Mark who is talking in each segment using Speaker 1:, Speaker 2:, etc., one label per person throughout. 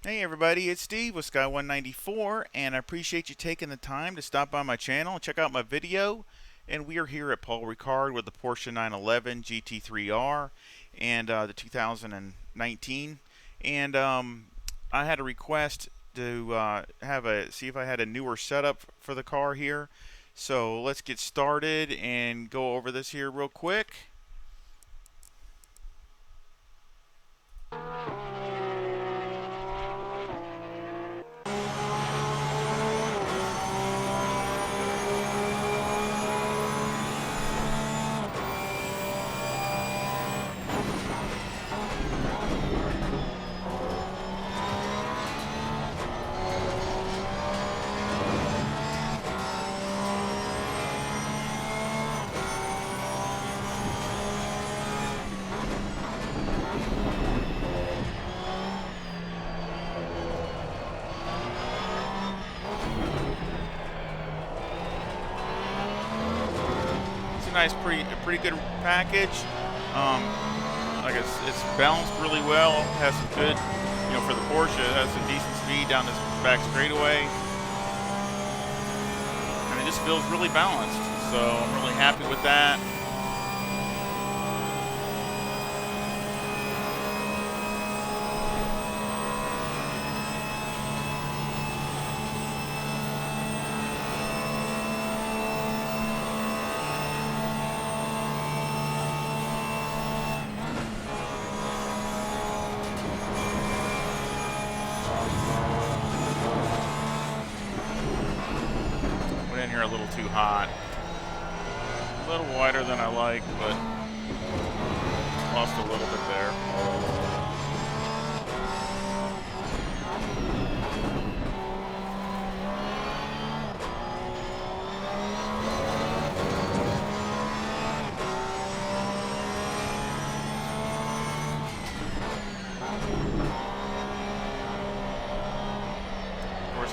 Speaker 1: Hey everybody, it's Steve with Sky194, and I appreciate you taking the time to stop by my channel and check out my video. And we are here at Paul Ricard with the Porsche 911 GT3R and the 2019. And I had a request to see if I had a newer setup for the car here. So let's get started and go over this here real quick. Nice, pretty good package. Like it's balanced really well. Has some good, for the Porsche, it has some decent speed down this back straightaway, and it just feels really balanced. So I'm really happy with that. In here a little too hot. A little wider than I like, but lost a little bit there.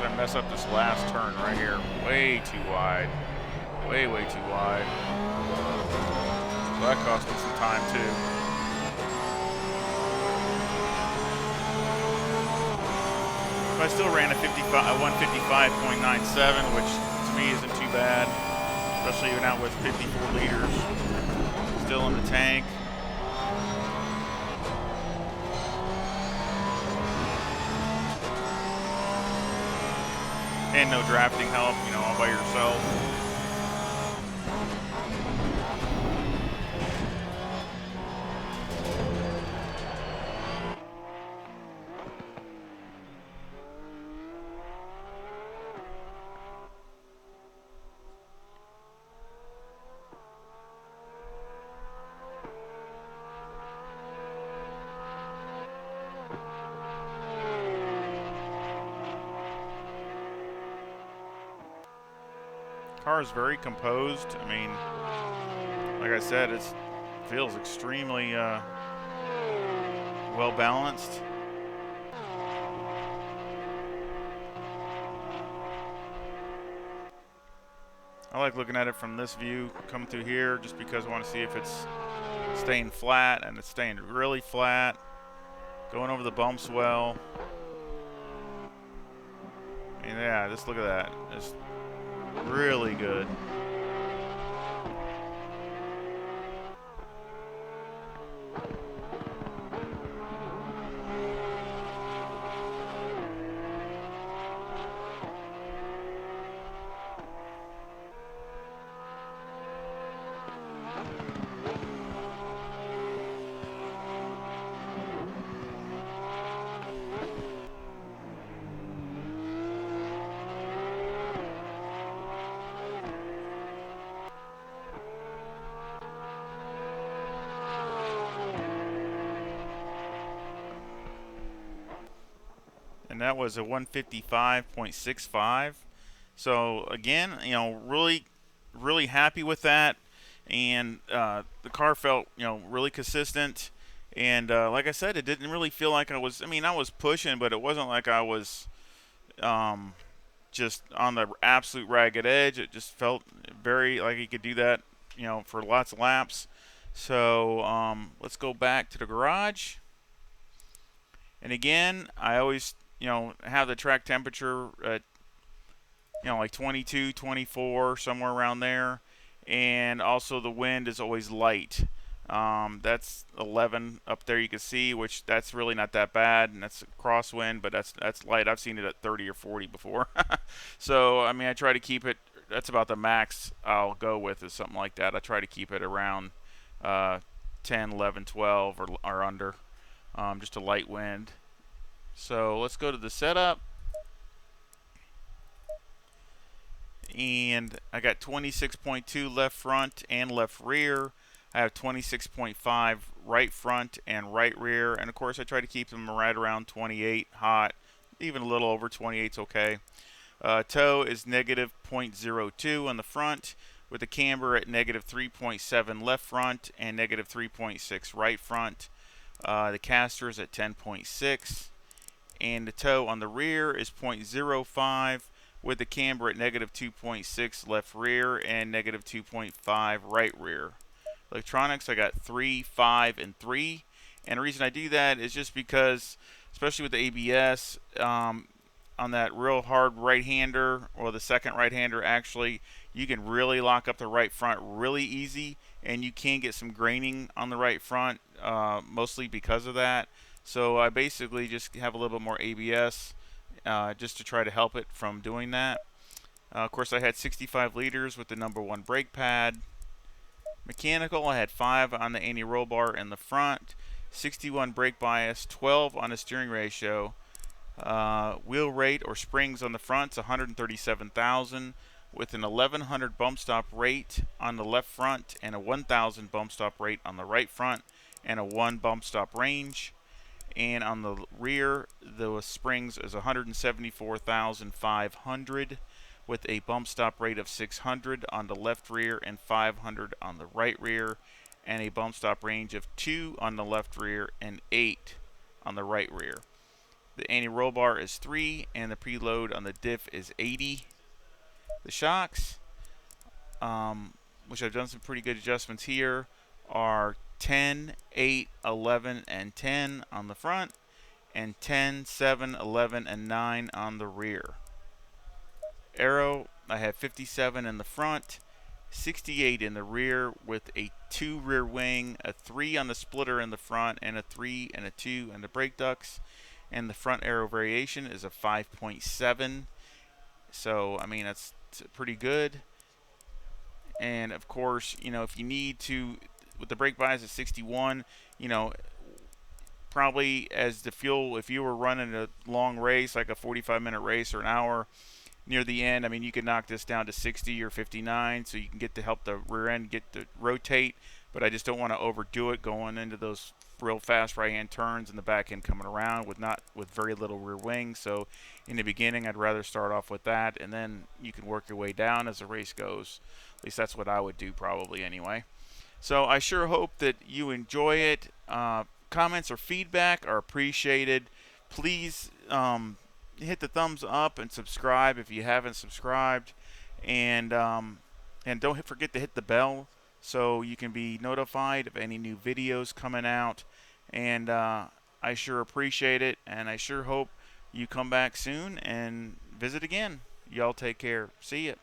Speaker 1: I mess up this last turn right here. Way too wide. Way too wide. So that cost me some time too. But I still ran a 155.97, which to me isn't too bad. Especially even out with 54 liters still in the tank. And no drafting help, all by yourself. Car is very composed. I mean, like I said, it feels extremely well balanced. I like looking at it from this view, come through here, just because I want to see if it's staying flat, and it's staying really flat. Going over the bumps well. And yeah, just look at that. It's really good. And that was a 155.65. So again, really happy with that. And the car felt, really consistent. And like I said, it didn't really feel like I was pushing, but it wasn't like I was just on the absolute ragged edge. It just felt very like you could do that, for lots of laps. So let's go back to the garage. And again, I always have the track temperature at like 22, 24, somewhere around there, and also the wind is always light. That's 11 up there, you can see, which that's really not that bad, and that's crosswind, but that's light. I've seen it at 30 or 40 before. So I mean, I try to keep it. That's about the max I'll go with, is something like that. I try to keep it around 10, 11, 12 or under, just a light wind. So let's go to the setup. And I got 26.2 left front and left rear. I have 26.5 right front and right rear, and of course I try to keep them right around 28 hot, even a little over 28 is okay. Tow is negative 0.02 on the front, with the camber at negative 3.7 left front and negative 3.6 right front. The caster is at 10.6, and the tow on the rear is 0.05, with the camber at negative 2.6 left rear and negative 2.5 right rear. Electronics, I got 3, 5, and 3. And the reason I do that is just because, especially with the ABS, on that real hard right-hander, or the second right-hander actually, you can really lock up the right front really easy, and you can get some graining on the right front, mostly because of that. So I basically just have a little bit more ABS just to try to help it from doing that. Of course, I had 65 liters with the number 1 brake pad. Mechanical, I had 5 on the anti-roll bar in the front, 61 brake bias, 12 on the steering ratio. Wheel rate or springs on the front is 137,000, with an 1100 bump stop rate on the left front and a 1000 bump stop rate on the right front, and a 1 bump stop range. And on the rear, the springs is 174,500, with a bump stop rate of 600 on the left rear and 500 on the right rear, and a bump stop range of 2 on the left rear and 8 on the right rear. The anti-roll bar is 3, and the preload on the diff is 80. The shocks, which I've done some pretty good adjustments here, are 10, 8, 11, and 10 on the front, and 10, 7, 11, and 9 on the rear. Aero, I have 57 in the front, 68 in the rear, with a 2 rear wing, a 3 on the splitter in the front, and a 3 and a 2 in the brake ducts. And the front aero variation is a 5.7. So, I mean, that's pretty good. And of course, if you need to, with the brake bias at 61, probably as the fuel, if you were running a long race, like a 45-minute race or an hour, near the end, I mean, you could knock this down to 60 or 59, so you can get to help the rear end get to rotate. But I just don't want to overdo it going into those real fast right-hand turns and the back end coming around with very little rear wing. So in the beginning, I'd rather start off with that, and then you can work your way down as the race goes. At least that's what I would do, probably, anyway. So I sure hope that you enjoy it. Comments or feedback are appreciated. Please hit the thumbs up and subscribe if you haven't subscribed, and don't forget to hit the bell so you can be notified of any new videos coming out. And I sure appreciate it, and I sure hope you come back soon and visit again. Y'all take care. See ya.